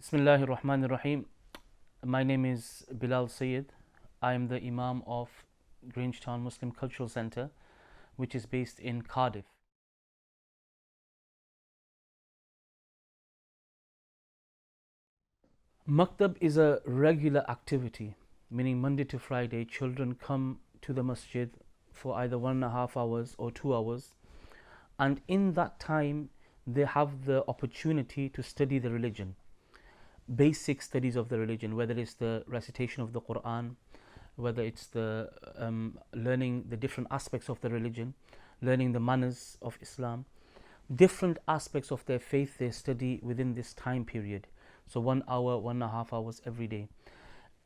Bismillahir Rahmanir Rahim. My name is Bilal Syed. I am the Imam of Grangetown Muslim Cultural Centre, which is based in Cardiff. Maktab is a regular activity, meaning Monday to Friday, children come to the masjid for either 1.5 hours or 2 hours, and in that time, they have the opportunity to study the religion, basic studies of the religion, whether it's the recitation of the Quran, whether it's the learning the different aspects of the religion, learning the manners of Islam, different aspects of their faith they study within this time period. So 1 hour, 1.5 hours every day.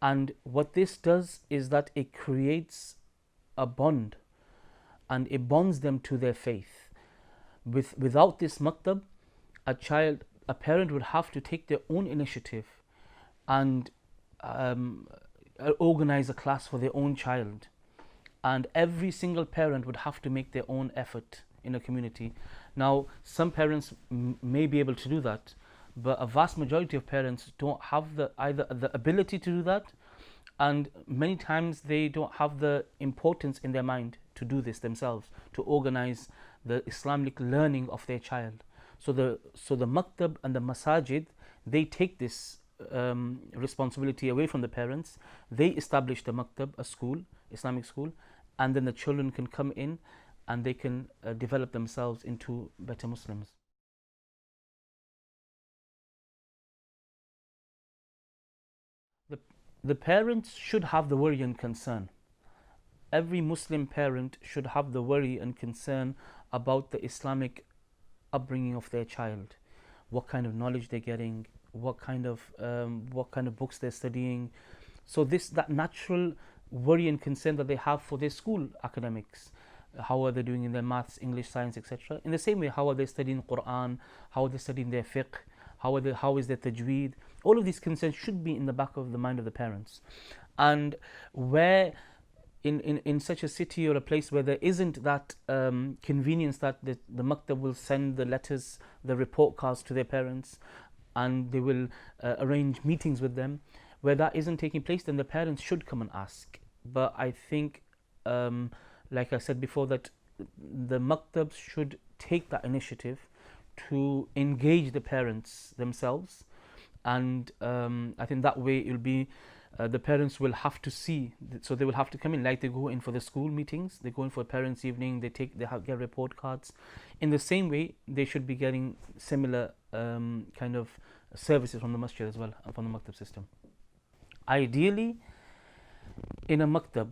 And what this does is that it creates a bond and it bonds them to their faith. Without this maktab, a parent would have to take their own initiative and organize a class for their own child. And every single parent would have to make their own effort in a community. Now, some parents may be able to do that, but a vast majority of parents don't have either the ability to do that, and many times they don't have the importance in their mind to do this themselves, to organize the Islamic learning of their child. So the maktab and the masajid, they take this responsibility away from the parents. They establish the maktab, a school, Islamic school, and then the children can come in and they can develop themselves into better Muslims. The, the parents should have the worry and concern. Every Muslim parent should have the worry and concern about the Islamic upbringing of their child, what kind of knowledge they're getting, what kind of books they're studying. So that natural worry and concern that they have for their school academics, how are they doing in their maths, English, science, etc. In the same way, how are they studying Quran, how are they studying their fiqh, how is their tajweed. All of these concerns should be in the back of the mind of the parents. And where in such a city or a place where there isn't that convenience that the maktab will send the letters, the report cards to their parents, and they will arrange meetings with them, where that isn't taking place, then the parents should come and ask. But I think, like I said before, that the maktabs should take that initiative to engage the parents themselves, and I think that way it'll be the parents will have to see, so they will have to come in, like they go in for the school meetings, they go in for parents evening, they get report cards. In the same way, they should be getting similar kind of services from the masjid as well, from the maktab system. Ideally, in a maktab,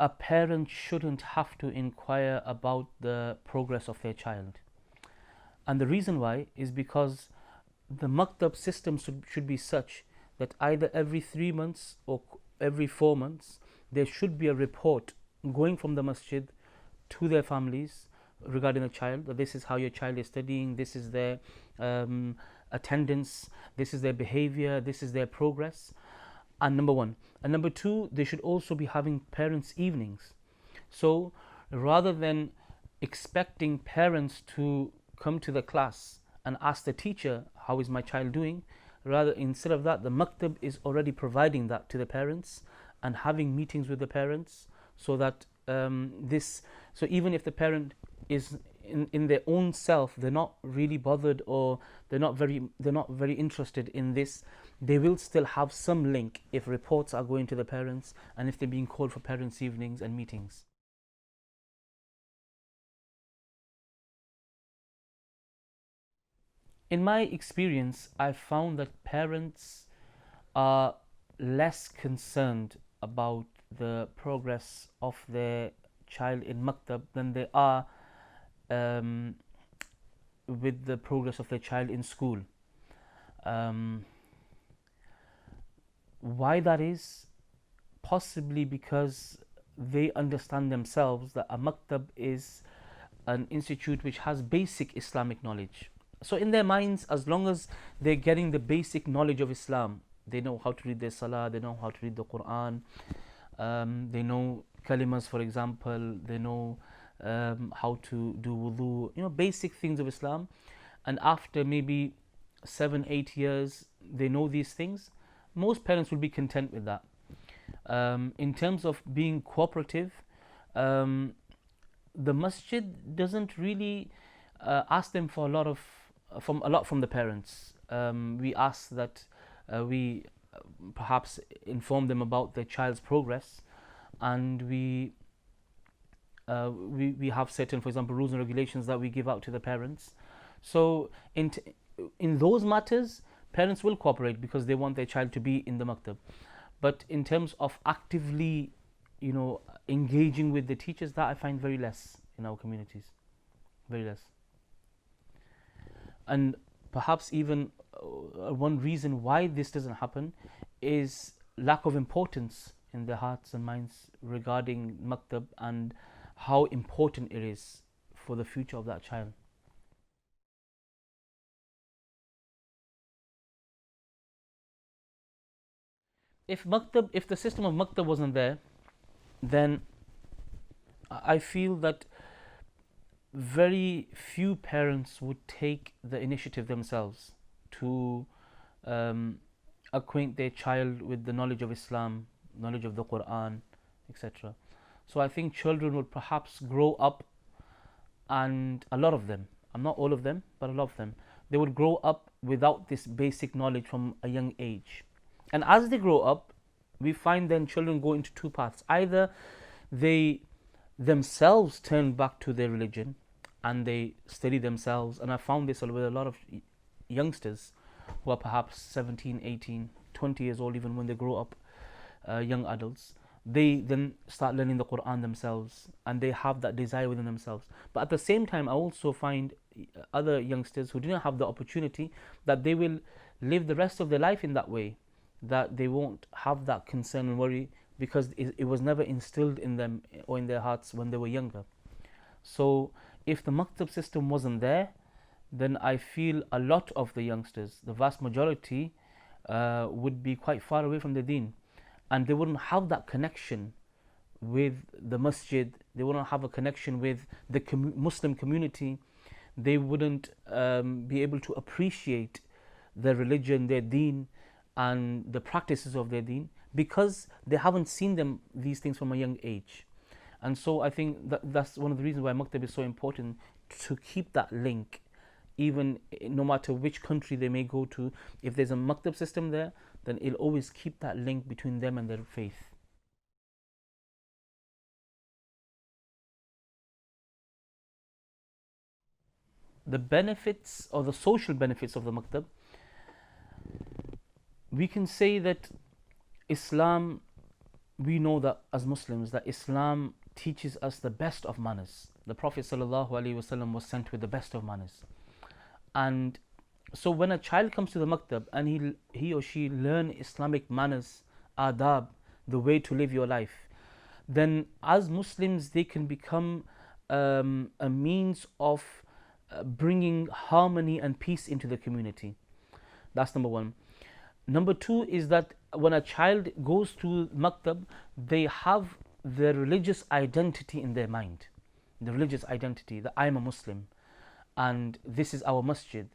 a parent shouldn't have to inquire about the progress of their child. And the reason why is because the maktab system should be such that either every 3 months or every 4 months, there should be a report going from the masjid to their families regarding the child, that this is how your child is studying, this is their attendance, this is their behavior, this is their progress. And number one. And number two, they should also be having parents' evenings. So rather than expecting parents to come to the class and ask the teacher, how is my child doing? Rather, instead of that, the maktab is already providing that to the parents and having meetings with the parents, so that so even if the parent is in their own self, they're not really bothered, or they're not very interested in this, they will still have some link if reports are going to the parents and if they're being called for parents' evenings and meetings. In my experience, I found that parents are less concerned about the progress of their child in maktab than they are with the progress of their child in school. Why that is? Possibly because they understand themselves that a maktab is an institute which has basic Islamic knowledge. So in their minds, as long as they're getting the basic knowledge of Islam, they know how to read their salah, they know how to read the Quran, they know kalimas, for example, they know how to do wudu, basic things of Islam. And after maybe 7, 8 years, they know these things, most parents will be content with that. In terms of being cooperative, um, the masjid doesn't really ask them for a lot from the parents. We ask that we perhaps inform them about their child's progress, and we have certain, for example, rules and regulations that we give out to the parents. So in those matters, parents will cooperate because they want their child to be in the maktab. But in terms of actively, engaging with the teachers, that I find very less in our communities, very less. And perhaps even one reason why this doesn't happen is lack of importance in their hearts and minds regarding maktab and how important it is for the future of that child. If the system of maktab wasn't there, then I feel that very few parents would take the initiative themselves to um, acquaint their child with the knowledge of Islam, knowledge of the Quran, etc. So I think children would perhaps grow up, and a lot of them, not all of them, but a lot of them, they would grow up without this basic knowledge from a young age. And as they grow up, we find then children go into two paths. Either they themselves turn back to their religion and they study themselves, and I found this with a lot of youngsters who are perhaps 17, 18, 20 years old, even when they grow up, young adults, they then start learning the Quran themselves and they have that desire within themselves. But at the same time, I also find other youngsters who do not have the opportunity, that they will live the rest of their life in that way, that they won't have that concern and worry because it was never instilled in them or in their hearts when they were younger. So if the maktab system wasn't there, then I feel a lot of the youngsters, the vast majority, would be quite far away from the deen, and they wouldn't have that connection with the masjid, they wouldn't have a connection with the Muslim community, they wouldn't be able to appreciate their religion, their deen, and the practices of their deen, because they haven't seen these things from a young age. And so I think that's one of the reasons why maktab is so important, to keep that link, even no matter which country they may go to. If there's a maktab system there, then it'll always keep that link between them and their faith. The benefits, or the social benefits of the maktab, we can say that Islam, we know that as Muslims, that Islam teaches us the best of manners. The Prophet ﷺ was sent with the best of manners. And so when a child comes to the maktab and he or she learn Islamic manners, adab, the way to live your life, then as Muslims they can become a means of bringing harmony and peace into the community. That's number one. Number two is that when a child goes to maktab, they have their religious identity in their mind. The religious identity, that I am a Muslim and this is our masjid.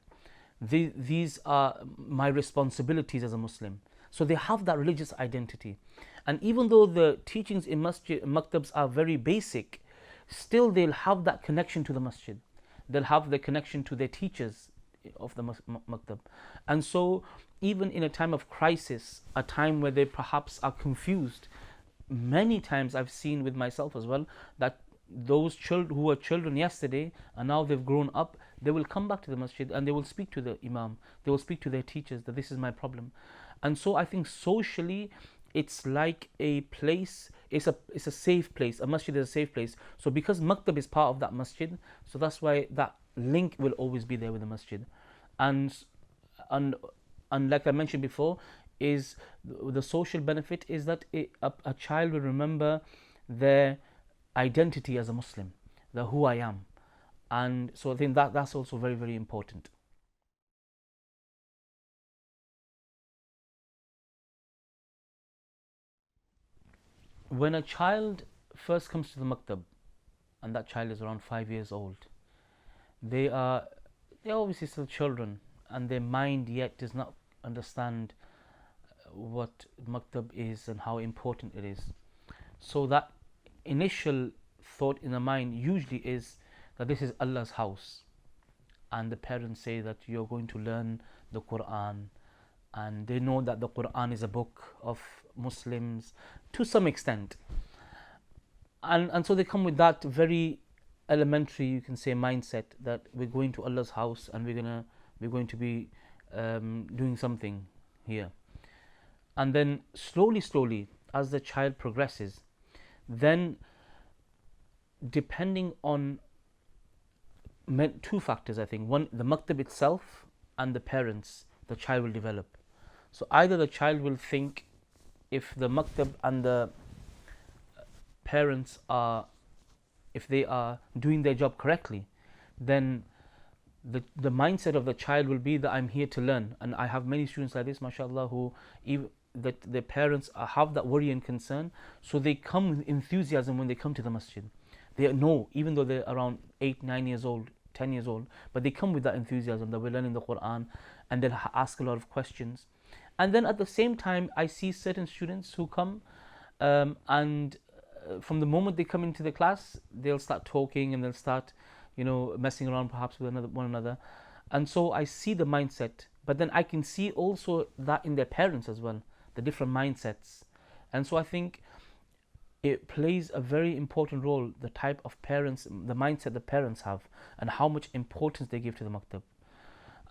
These are my responsibilities as a Muslim. So they have that religious identity. And even though the teachings in maktabs are very basic, still they'll have that connection to the masjid. They'll have the connection to their teachers of the maktab. And so even in a time of crisis, a time where they perhaps are confused, many times I've seen with myself as well, that those children who were children yesterday and now they've grown up, they will come back to the masjid and they will speak to the Imam, they will speak to their teachers that this is my problem. And so I think socially it's like a place, it's a safe place. A masjid is a safe place. So because maktab is part of that masjid, so that's why that link will always be there with the masjid. And like I mentioned before, is the social benefit is that a child will remember their identity as a Muslim, the who I am. And so I think that's also very, very important. When a child first comes to the maktab, and that child is around 5 years old, they're obviously still children, their mind yet does not understand what maktab is and how important it is. So that initial thought in the mind usually is that this is Allah's house, and the parents say that you're going to learn the Quran, and they know that the Quran is a book of Muslims to some extent, and so they come with that very elementary, you can say, mindset that we're going to Allah's house and we're going to be doing something here. And then slowly as the child progresses, then depending on two factors, I think. One, the maktab itself, and the parents, the child will develop. So either the child will think, if the maktab and the parents are, if they are doing their job correctly, then the mindset of the child will be that I'm here to learn. And I have many students like this, mashallah, who that their parents have that worry and concern, so they come with enthusiasm when they come to the masjid. They know, even though they're around 8, 9 years old, 10 years old, but they come with that enthusiasm that we're learning the Quran, and they'll ask a lot of questions. And then at the same time, I see certain students who come and from the moment they come into the class, they'll start talking and they'll start, messing around perhaps with one another. And so I see the mindset, but then I can see also that in their parents as well, the different mindsets. And so I think it plays a very important role, the type of parents, the mindset the parents have, and how much importance they give to the maktab,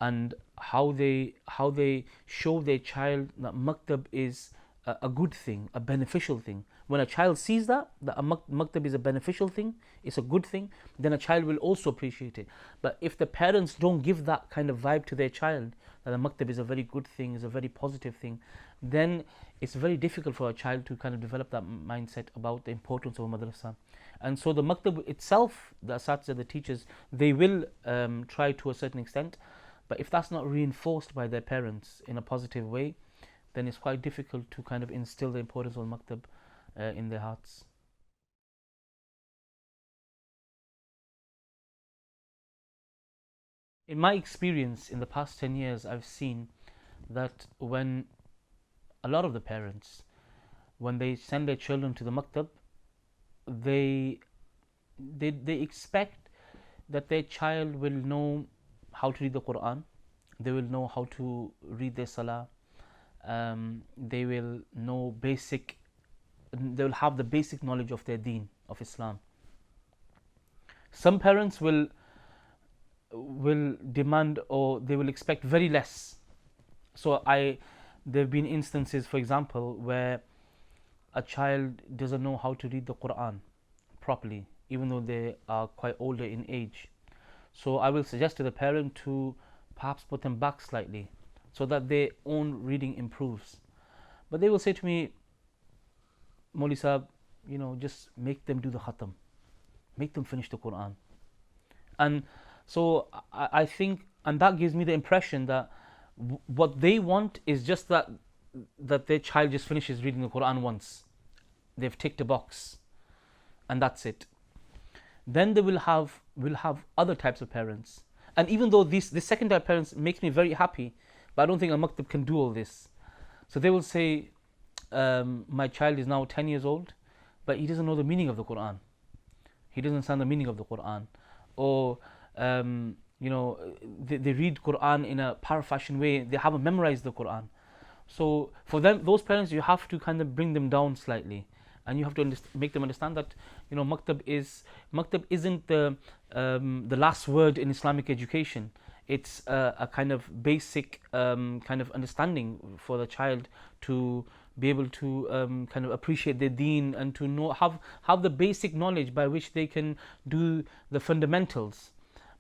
and how they show their child that maktab is a good thing, a beneficial thing. When a child sees that a maktab is a beneficial thing, it's a good thing, then a child will also appreciate it. But if the parents don't give that kind of vibe to their child, that the maktab is a very good thing, is a very positive thing, then it's very difficult for a child to kind of develop that mindset about the importance of a madrasa. And so the maktab itself, the asatidza, the teachers, they will try to a certain extent, but if that's not reinforced by their parents in a positive way, then it's quite difficult to kind of instill the importance of maktab in their hearts. In my experience in the past 10 years, I've seen that when a lot of the parents, when they send their children to the maktab, they expect that their child will know how to read the Quran, they will know how to read their salah, they will know they will have the basic knowledge of their deen, of Islam. Some parents will demand, or they will expect very less. So there have been instances, for example, where a child doesn't know how to read the Quran properly, even though they are quite older in age. So I will suggest to the parent to perhaps put them back slightly, so that their own reading improves. But they will say to me, Mauli Sahib, just make them do the khatam, make them finish the Quran. And so I think, and that gives me the impression that what they want is just that their child just finishes reading the Quran once. They've ticked a box, and that's it. Then they will have other types of parents. And even though this second type of parents makes me very happy, but I don't think a maktab can do all this. So they will say, my child is now 10 years old, but he doesn't know the meaning of the Quran. He doesn't understand the meaning of the Quran. Or, they read Quran in a parafashion way. They haven't memorized the Quran. So for them, those parents, you have to kind of bring them down slightly. And you have to make them understand that, maktab isn't the last word in Islamic education. It's a kind of basic kind of understanding for the child to be able to kind of appreciate their deen, and to know have the basic knowledge by which they can do the fundamentals.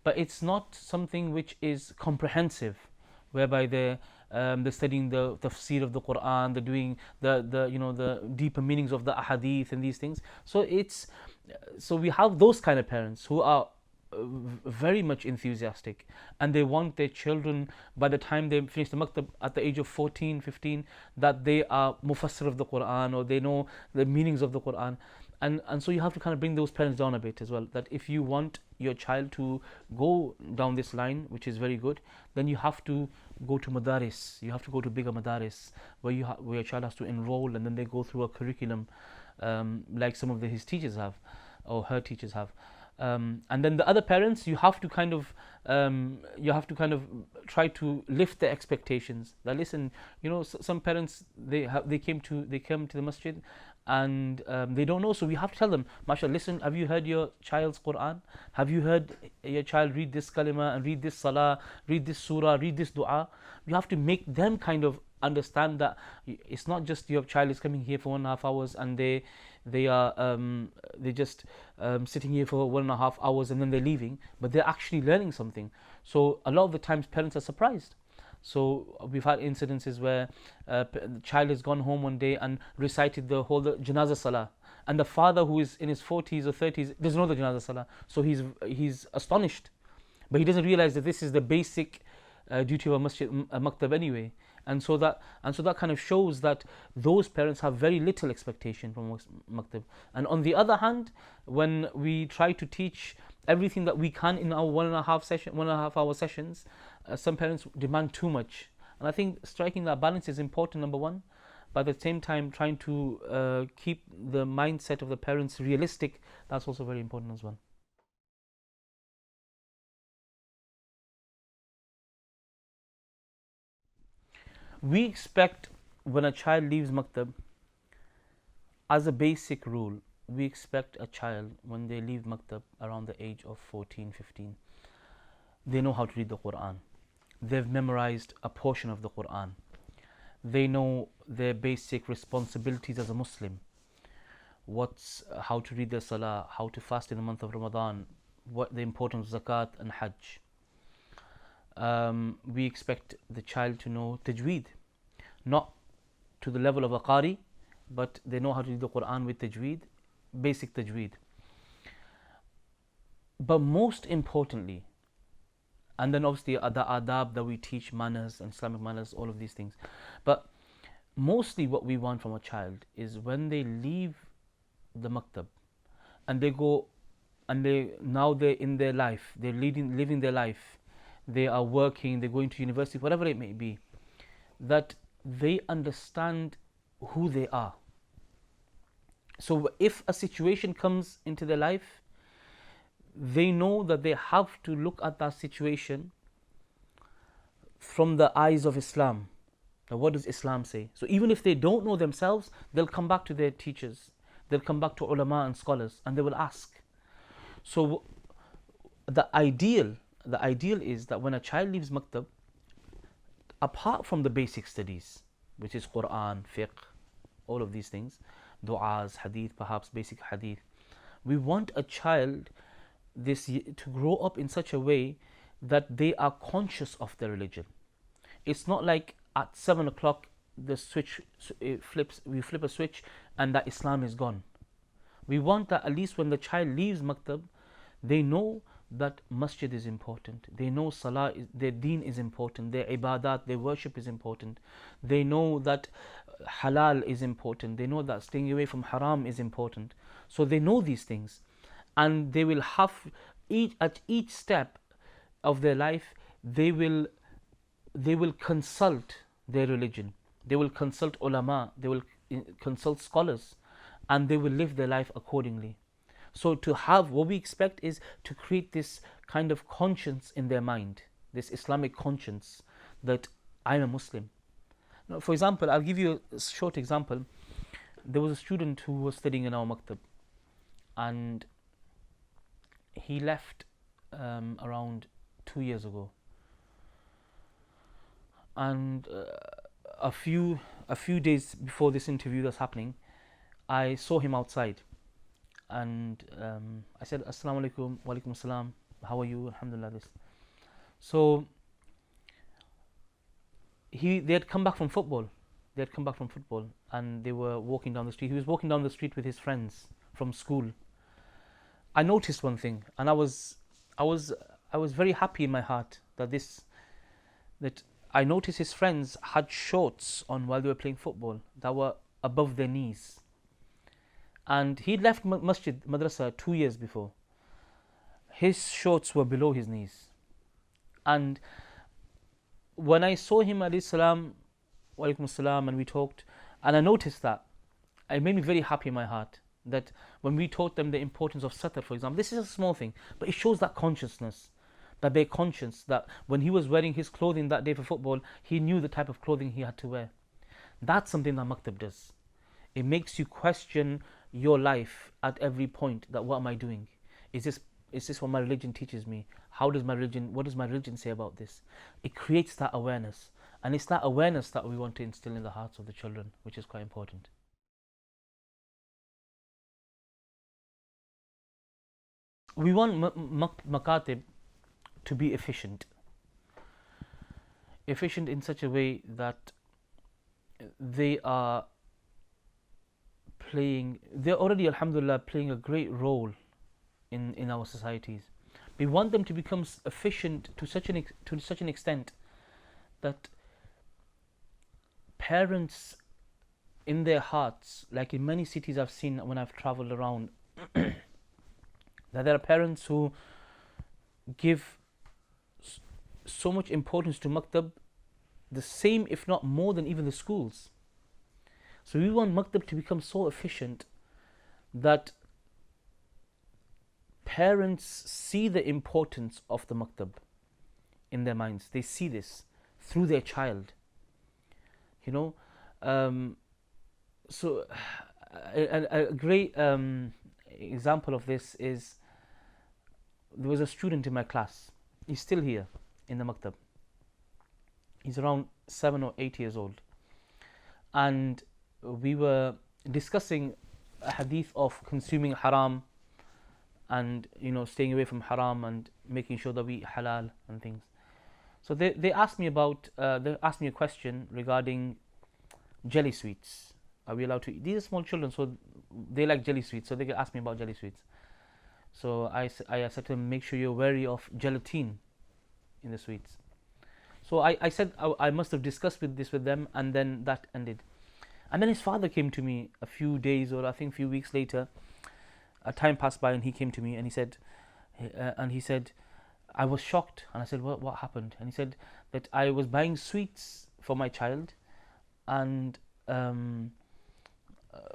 But it's not something which is comprehensive, whereby they're studying the tafsir of the Quran, they're doing the deeper meanings of the ahadith and these things. So we have those kind of parents who are very much enthusiastic, and they want their children, by the time they finish the maktab at the age of 14, 15, that they are mufassir of the Quran, or they know the meanings of the Quran. And so you have to kind of bring those parents down a bit as well, that if you want your child to go down this line, which is very good, then you have to go to madaris. You have to go to bigger madaris where where your child has to enroll, and then they go through a curriculum, like some of his teachers have, or her teachers have. And then the other parents, you have to kind of try to lift their expectations. That listen, some parents, they come to the masjid, and they don't know, so we have to tell them, mashallah, listen, have you heard your child's Quran? Have you heard your child read this kalima and read this salah, read this surah, read this dua? You have to make them kind of understand that it's not just your child is coming here for 1.5 hours and they just sitting here for 1.5 hours and then they're leaving, but they're actually learning something. So a lot of the times parents are surprised. So we've had incidences where the child has gone home one day and recited the whole janazah salah, and the father, who is in his 40s or 30s, doesn't know the janazah salah, so he's astonished, but he doesn't realize that this is the basic duty of a masjid, a maktab anyway. And so that kind of shows that those parents have very little expectation from maktab. And on the other hand, when we try to teach everything that we can in our 1.5 hour sessions, some parents demand too much. And I think striking that balance is important, number one. But at the same time, trying to keep the mindset of the parents realistic, that's also very important as well. We expect, when a child leaves maktab, as a basic rule, we expect a child, when they leave maktab around the age of 14, 15, they know how to read the Quran. They've memorized a portion of the Quran. They know their basic responsibilities as a Muslim. How to read their salah, how to fast in the month of Ramadan, what the importance of zakat and hajj. We expect the child to know tajweed, not to the level of a qari, but they know how to read the Quran with tajweed, basic tajweed. But most importantly, and then obviously the adab that we teach, manners and Islamic manners, all of these things. But mostly what we want from a child is when they leave the maktab and they go, and they're in their life, they're living their life, they are working, they're going to university, whatever it may be, that they understand who they are. So if a situation comes into their life, they know that they have to look at that situation from the eyes of Islam. Now, what does Islam say? So even if they don't know themselves, they'll come back to their teachers, they'll come back to ulama and scholars, and they will ask. So the ideal is that when a child leaves maktab, apart from the basic studies, which is Quran, fiqh, all of these things, du'as, hadith, perhaps basic hadith, we want a child to grow up in such a way that they are conscious of their religion. It's not like at 7 o'clock the switch flips, we flip a switch and that Islam is gone. We want that at least when the child leaves maktab, they know that masjid is important, they know salah, their deen is important, their ibadat, their worship is important, they know that halal is important, they know that staying away from haram is important. So they know these things, and they will have at each step of their life, they will consult their religion, they will consult ulama, they will consult scholars, and they will live their life accordingly. So to have, what we expect is to create this kind of conscience in their mind, this Islamic conscience that I'm a Muslim. Now, for example, I'll give you a short example. There was a student who was studying in our maktab, and he left around 2 years ago. And a few days before this interview that's happening, I saw him outside. And I said, Assalamu alaikum, wa alaikum assalam, how are you? Alhamdulillah. This. So they had come back from football. And they were walking down the street. He was walking down the street with his friends from school. I noticed one thing, and I was very happy in my heart that I noticed his friends had shorts on while they were playing football that were above their knees. And he left madrasa 2 years before. his shorts were below his knees. And when I saw him, alayhi salam, wa alaikum salam, and we talked, and I noticed that, it made me very happy in my heart that when we taught them the importance of satar, for example, this is a small thing, but it shows that consciousness, that they're conscious that when he was wearing his clothing that day for football, he knew the type of clothing he had to wear. That's something that Maktab does. It makes you question your life at every point, that what am I doing? Is this what my religion teaches me? What does my religion say about this? It creates that awareness. And it's that awareness that we want to instill in the hearts of the children, which is quite important. We want Makatib to be efficient. Efficient in such a way that they're already, alhamdulillah, playing a great role in our societies. We want them to become efficient to such an extent that parents in their hearts, like in many cities I've seen when I've traveled around, that there are parents who give so much importance to Maktab, the same if not more than even the schools. So we want Maktab to become so efficient that parents see the importance of the Maktab in their minds. They see this through their child. So a great example of this is, there was a student in my class. He's still here in the Maktab. He's around 7 or 8 years old. And we were discussing a hadith of consuming haram and staying away from haram and making sure that we eat halal and things. So they asked me a question regarding jelly sweets. Are we allowed to eat? These are small children, so they like jelly sweets, so they could ask me about jelly sweets. So I said to them, make sure you're wary of gelatin in the sweets. So I said I must have discussed this with them, and then that ended. And then his father came to me a few days, or I think a few weeks later. A time passed by, and he came to me and he said, I was shocked. And I said, what happened? And he said that I was buying sweets for my child, and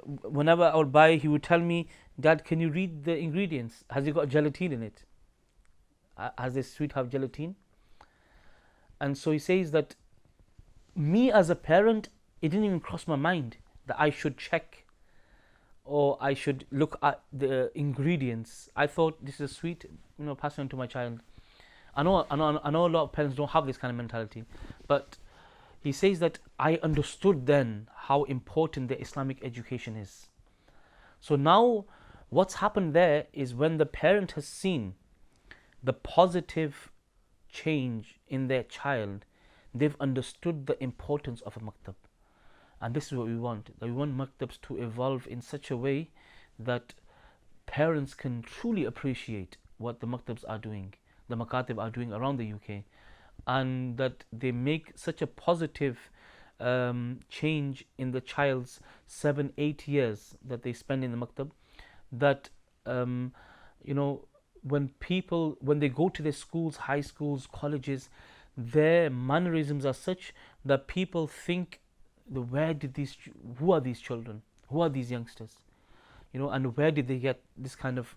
whenever I would buy, he would tell me, Dad, can you read the ingredients? Has it got gelatin in it? Has this sweet have gelatin? And so he says that me as a parent, it didn't even cross my mind that I should check or I should look at the ingredients. I thought, this is sweet, pass it on to my child. I know a lot of parents don't have this kind of mentality, but he says that I understood then how important the Islamic education is. So now what's happened there is, when the parent has seen the positive change in their child, they've understood the importance of a maktab. And this is what we want. We want maktabs to evolve in such a way that parents can truly appreciate what the maktabs are doing, the makatib are doing around the UK, and that they make such a positive change in the child's 7-8 years that they spend in the maktab, that when they go to their schools, high schools, colleges, their mannerisms are such that people think, who are these children, who are these youngsters, and where did they get this kind of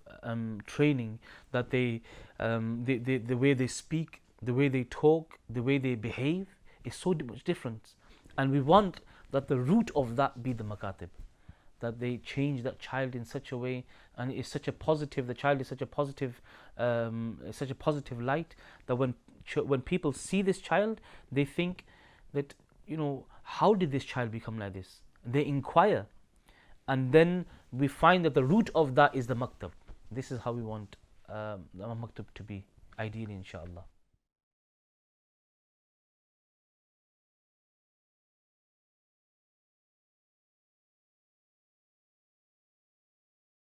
training, that the way they speak, the way they talk, the way they behave is so much different. And we want that the root of that be the makatib, that they change that child in such a way, and it's such a positive, the child is such a positive light, that when people see this child, they think that, how did this child become like this? They inquire, and then we find that the root of that is the maktab. This is how we want the maktab to be, ideally, inshallah.